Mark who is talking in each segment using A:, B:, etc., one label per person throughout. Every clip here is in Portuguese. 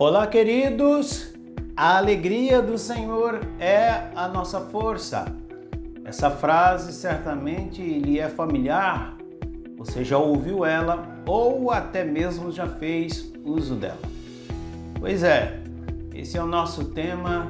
A: Olá, queridos! A alegria do Senhor é a nossa força. Essa frase certamente lhe é familiar. Você já ouviu ela ou até mesmo já fez uso dela. Pois é, esse é o nosso tema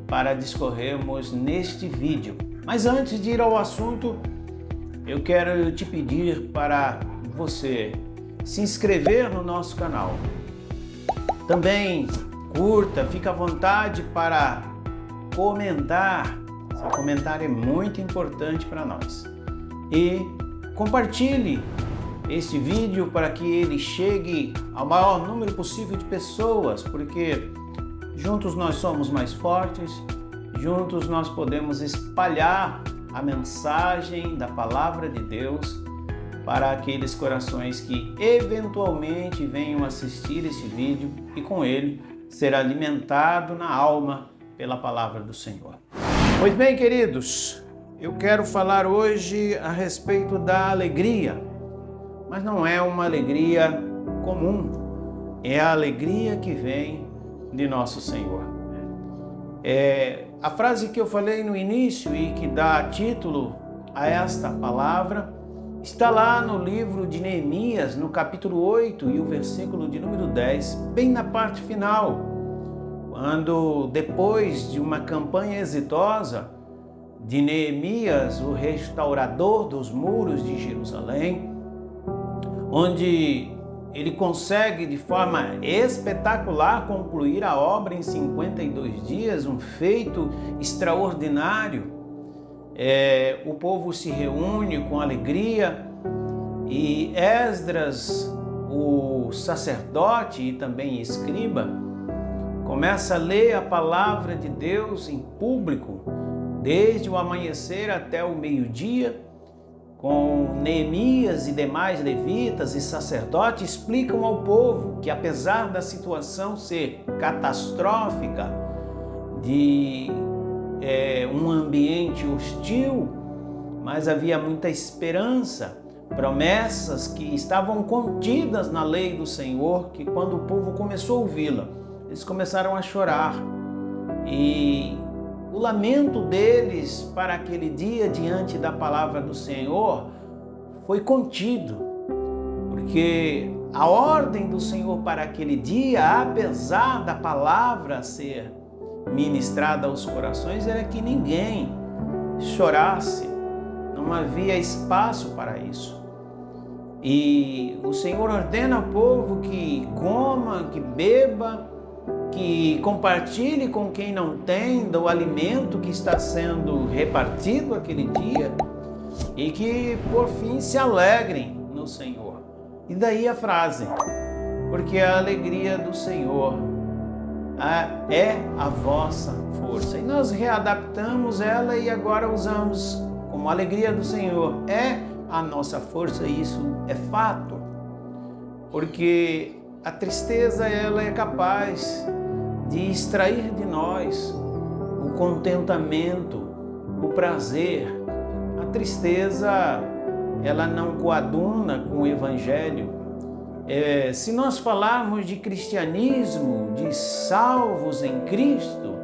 A: para discorrermos neste vídeo. Mas antes de ir ao assunto, eu quero te pedir para você se inscrever no nosso canal. Também curta, fica à vontade para comentar. Seu comentário é muito importante para nós. E compartilhe este vídeo para que ele chegue ao maior número possível de pessoas, porque juntos nós somos mais fortes, juntos nós podemos espalhar a mensagem da palavra de Deus para aqueles corações que eventualmente venham assistir esse vídeo e com ele ser alimentado na alma pela palavra do Senhor. Pois bem, queridos, eu quero falar hoje a respeito da alegria, mas não é uma alegria comum, é a alegria que vem de nosso Senhor. A frase que eu falei no início e que dá título a esta palavra está lá no livro de Neemias, no capítulo 8 e o versículo de número 10, bem na parte final, quando depois de uma campanha exitosa de Neemias, o restaurador dos muros de Jerusalém, onde ele consegue de forma espetacular concluir a obra em 52 dias, um feito extraordinário. O povo se reúne com alegria e Esdras, o sacerdote e também escriba, começa a ler a palavra de Deus em público, desde o amanhecer até o meio-dia, com Neemias e demais levitas e sacerdotes explicam ao povo que, apesar da situação ser catastrófica, de um ambiente hostil, mas havia muita esperança, promessas que estavam contidas na lei do Senhor, que quando o povo começou a ouvi-la, eles começaram a chorar. E o lamento deles para aquele dia diante da palavra do Senhor foi contido, porque a ordem do Senhor para aquele dia, apesar da palavra ser ministrada aos corações, era que ninguém chorasse, não havia espaço para isso. E o Senhor ordena ao povo que coma, que beba, que compartilhe com quem não tem do alimento que está sendo repartido aquele dia e que por fim se alegrem no Senhor. E daí a frase, porque a alegria do Senhor é a vossa força. E nós readaptamos ela e agora usamos como a alegria do Senhor é a nossa força, e isso é fato, porque a tristeza ela é capaz de extrair de nós o contentamento, o prazer. A tristeza ela não coaduna com o Evangelho. Se nós falarmos de cristianismo, de salvos em Cristo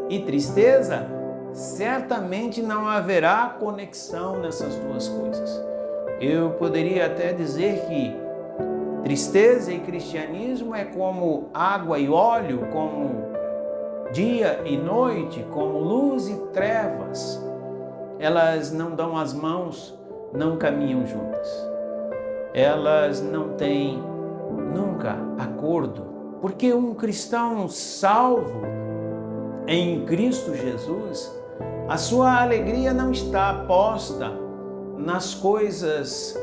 A: e tristeza, certamente não haverá conexão nessas duas coisas. Eu poderia até dizer que tristeza e cristianismo é como água e óleo, como dia e noite, como luz e trevas. Elas não dão as mãos, não caminham juntas. Elas não têm nunca acordo, porque um cristão salvo em Cristo Jesus, a sua alegria não está posta nas coisas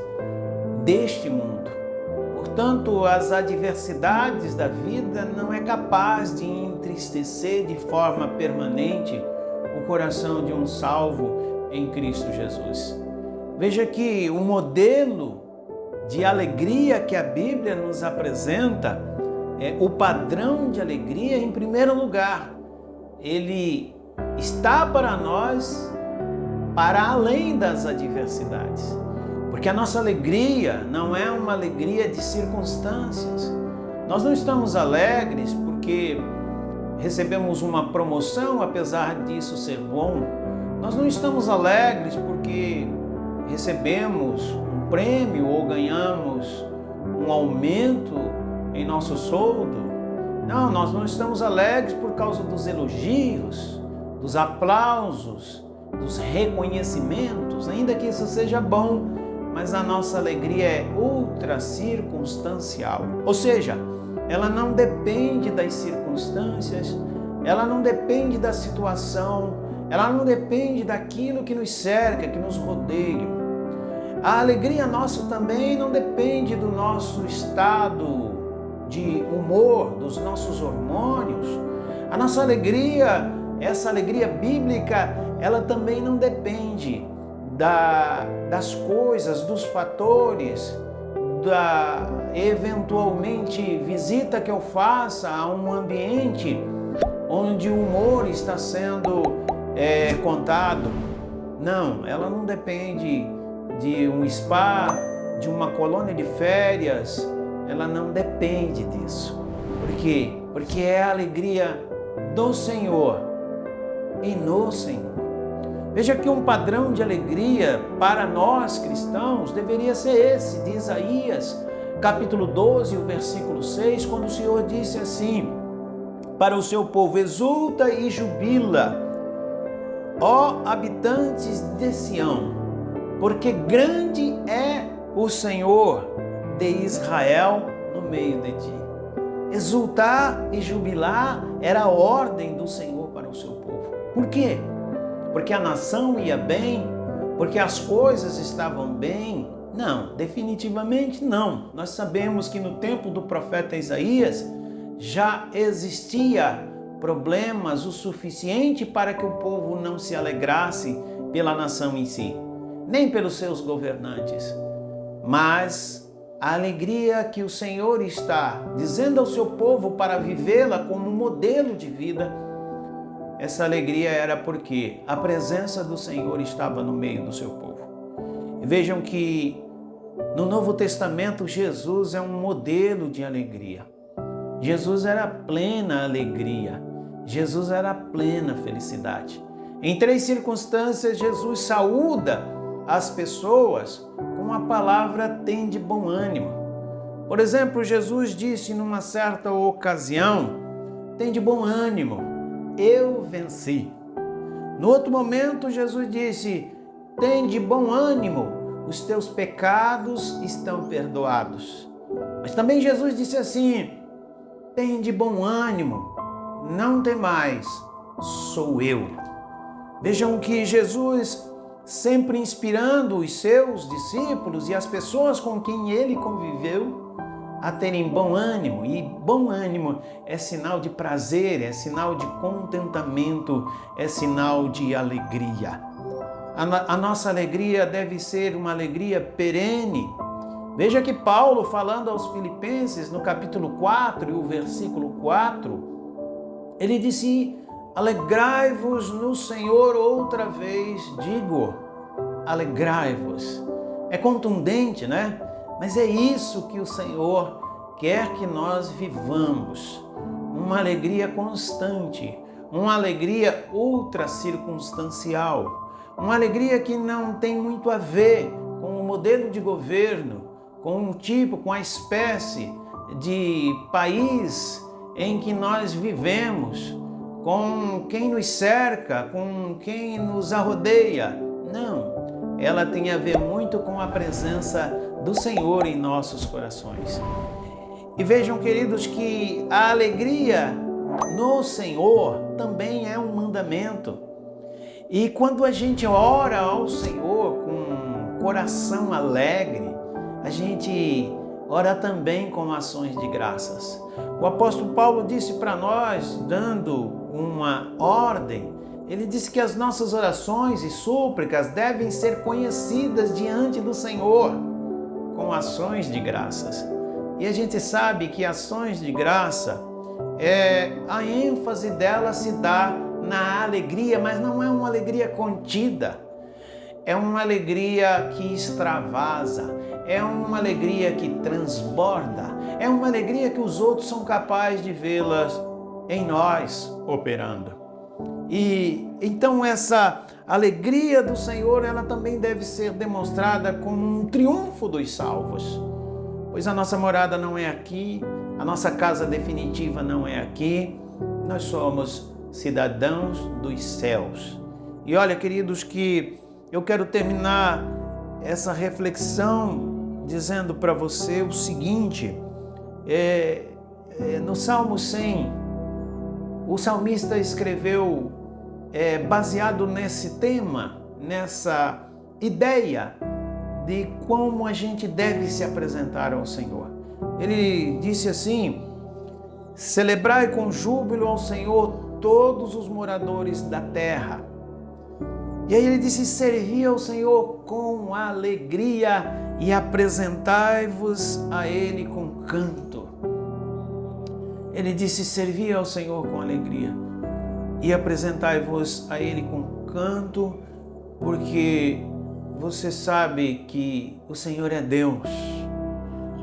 A: deste mundo. Portanto, as adversidades da vida não é capaz de entristecer de forma permanente o coração de um salvo em Cristo Jesus. Veja que o modelo de alegria que a Bíblia nos apresenta, o padrão de alegria, em primeiro lugar, ele está para nós para além das adversidades. Porque a nossa alegria não é uma alegria de circunstâncias. Nós não estamos alegres porque recebemos uma promoção, apesar disso ser bom. Nós não estamos alegres porque recebemos um prêmio ou ganhamos um aumento em nosso soldo. Não, nós não estamos alegres por causa dos elogios, dos aplausos, dos reconhecimentos, ainda que isso seja bom, mas a nossa alegria é ultra circunstancial. Ou seja, ela não depende das circunstâncias, ela não depende da situação, ela não depende daquilo que nos cerca, que nos rodeia. A alegria nossa também não depende do nosso estado de humor, dos nossos hormônios. A nossa alegria, essa alegria bíblica, ela também não depende das coisas, dos fatores, da eventualmente visita que eu faça a um ambiente onde o humor está sendo contado. Não, ela não depende de um spa, de uma colônia de férias, ela não depende disso. Por quê? Porque é a alegria do Senhor e no Senhor. Veja que um padrão de alegria para nós cristãos deveria ser esse, de Isaías, capítulo 12, o versículo 6, quando o Senhor disse assim, para o seu povo: exulta e jubila, ó habitantes de Sião, porque grande é o Senhor de Israel no meio de ti. Exultar e jubilar era a ordem do Senhor para o seu povo. Por quê? Porque a nação ia bem? Porque as coisas estavam bem? Não, definitivamente não. Nós sabemos que no tempo do profeta Isaías já existia problemas o suficiente para que o povo não se alegrasse pela nação em si, nem pelos seus governantes. Mas a alegria que o Senhor está dizendo ao seu povo para vivê-la como modelo de vida, essa alegria era porque a presença do Senhor estava no meio do seu povo. E vejam que no Novo Testamento Jesus é um modelo de alegria. Jesus era plena alegria. Jesus era plena felicidade. Em 3 circunstâncias, Jesus saúda as pessoas com a palavra tem de bom ânimo. Por exemplo, Jesus disse numa certa ocasião: tem de bom ânimo, eu venci. No outro momento, Jesus disse: tem de bom ânimo, os teus pecados estão perdoados. Mas também Jesus disse assim: tem de bom ânimo, não temais, sou eu. Vejam que Jesus, sempre inspirando os seus discípulos e as pessoas com quem ele conviveu a terem bom ânimo. E bom ânimo é sinal de prazer, é sinal de contentamento, é sinal de alegria. A nossa alegria deve ser uma alegria perene. Veja que Paulo, falando aos Filipenses, no capítulo 4 e o versículo 4, ele disse: alegrai-vos no Senhor outra vez, digo, alegrai-vos. É contundente, né? Mas é isso que o Senhor quer que nós vivamos. Uma alegria constante, uma alegria ultra circunstancial, uma alegria que não tem muito a ver com o modelo de governo, com o tipo, com a espécie de país em que nós vivemos, com quem nos cerca, com quem nos arrodeia. Não, ela tem a ver muito com a presença do Senhor em nossos corações. E vejam, queridos, que a alegria no Senhor também é um mandamento. E quando a gente ora ao Senhor com coração alegre, a gente ora também com ações de graças. O apóstolo Paulo disse para nós, dando uma ordem, ele disse que as nossas orações e súplicas devem ser conhecidas diante do Senhor com ações de graças. E a gente sabe que ações de graça, a ênfase dela se dá na alegria, mas não é uma alegria contida. é uma alegria que extravasa, é uma alegria que transborda, é uma alegria que os outros são capazes de vê-las em nós operando. E então essa alegria do Senhor, ela também deve ser demonstrada como um triunfo dos salvos, pois a nossa morada não é aqui, a nossa casa definitiva não é aqui, nós somos cidadãos dos céus. E olha, queridos, que eu quero terminar essa reflexão dizendo para você o seguinte, no Salmo 100, o salmista escreveu baseado nesse tema, nessa ideia de como a gente deve se apresentar ao Senhor. Ele disse assim: celebrai com júbilo ao Senhor todos os moradores da terra. E aí ele disse: servi ao Senhor com alegria e apresentai-vos a Ele com canto. Ele disse: servi ao Senhor com alegria e apresentai-vos a Ele com canto, porque você sabe que o Senhor é Deus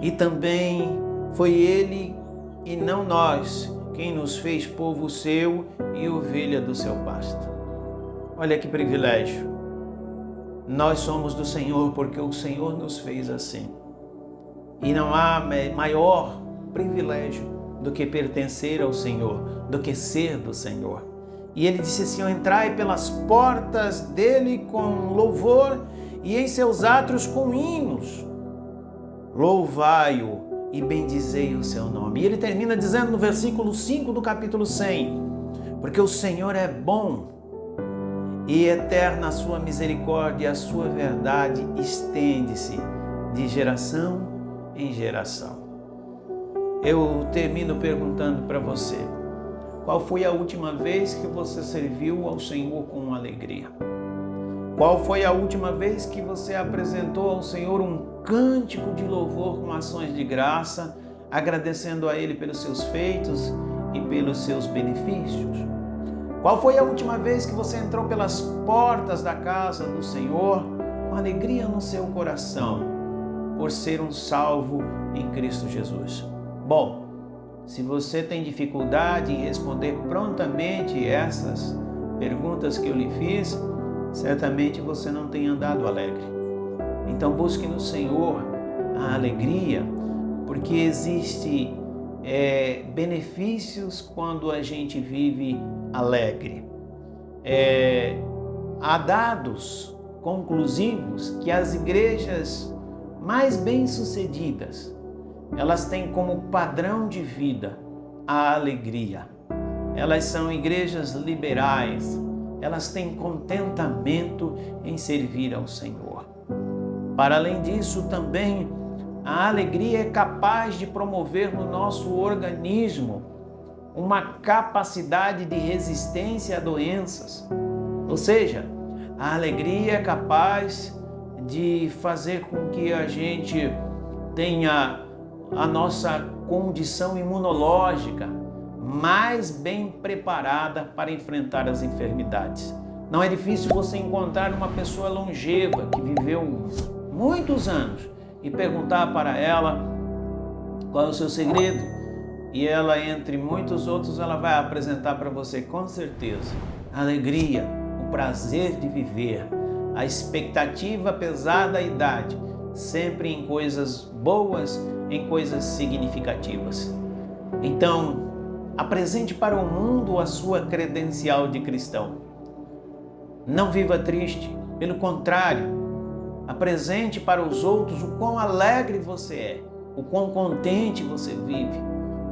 A: e também foi Ele e não nós quem nos fez povo seu e ovelha do seu pasto. Olha que privilégio! Nós somos do Senhor porque o Senhor nos fez assim. E não há maior privilégio do que pertencer ao Senhor, do que ser do Senhor. E ele disse assim: entrai pelas portas dele com louvor e em seus átrios com hinos. Louvai-o e bendizei o seu nome. E ele termina dizendo no versículo 5 do capítulo 100, porque o Senhor é bom e eterna a sua misericórdia, e a sua verdade estende-se de geração em geração. Eu termino perguntando para você: qual foi a última vez que você serviu ao Senhor com alegria? Qual foi a última vez que você apresentou ao Senhor um cântico de louvor com ações de graça, agradecendo a Ele pelos seus feitos e pelos seus benefícios? Qual foi a última vez que você entrou pelas portas da casa do Senhor com alegria no seu coração, por ser um salvo em Cristo Jesus? Bom, se você tem dificuldade em responder prontamente essas perguntas que eu lhe fiz, certamente você não tem andado alegre. Então busque no Senhor a alegria, porque existe benefícios quando a gente vive alegre. Há dados conclusivos que as igrejas mais bem-sucedidas, elas têm como padrão de vida a alegria. Elas são igrejas liberais, elas têm contentamento em servir ao Senhor. Para além disso, também a alegria é capaz de promover no nosso organismo uma capacidade de resistência a doenças. Ou seja, a alegria é capaz de fazer com que a gente tenha a nossa condição imunológica mais bem preparada para enfrentar as enfermidades. Não é difícil você encontrar uma pessoa longeva que viveu muitos anos e perguntar para ela qual é o seu segredo, e ela, entre muitos outros, ela vai apresentar para você com certeza a alegria, o prazer de viver, a expectativa apesar da idade, sempre em coisas boas, em coisas significativas. Então, apresente para o mundo a sua credencial de cristão. Não viva triste, pelo contrário, apresente para os outros o quão alegre você é, o quão contente você vive,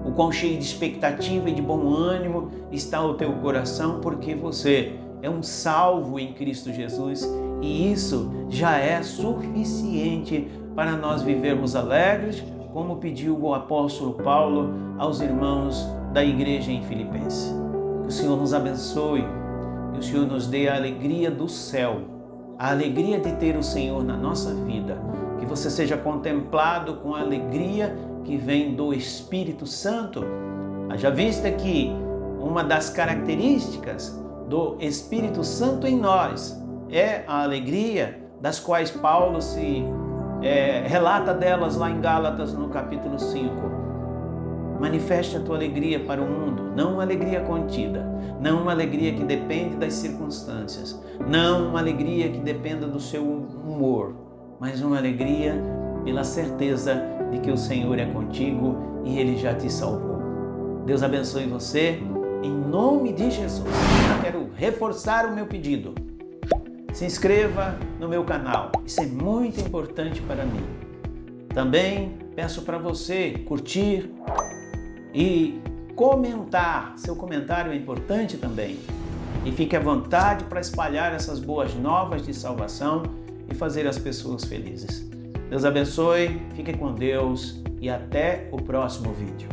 A: o quão cheio de expectativa e de bom ânimo está o teu coração, porque você é um salvo em Cristo Jesus, e isso já é suficiente para nós vivermos alegres, como pediu o apóstolo Paulo aos irmãos da igreja em Filipenses. Que o Senhor nos abençoe, que o Senhor nos dê a alegria do céu, a alegria de ter o Senhor na nossa vida, que você seja contemplado com a alegria que vem do Espírito Santo. Haja vista que uma das características do Espírito Santo em nós é a alegria das quais Paulo relata delas lá em Gálatas no capítulo 5. Manifeste a tua alegria para o mundo, não uma alegria contida, não uma alegria que depende das circunstâncias, não uma alegria que dependa do seu humor, mas uma alegria pela certeza de que o Senhor é contigo e Ele já te salvou. Deus abençoe você, em nome de Jesus. Eu quero reforçar o meu pedido. Se inscreva no meu canal, isso é muito importante para mim. Também peço para você curtir e comentar. Seu comentário é importante também. E fique à vontade para espalhar essas boas novas de salvação e fazer as pessoas felizes. Deus abençoe, fique com Deus e até o próximo vídeo.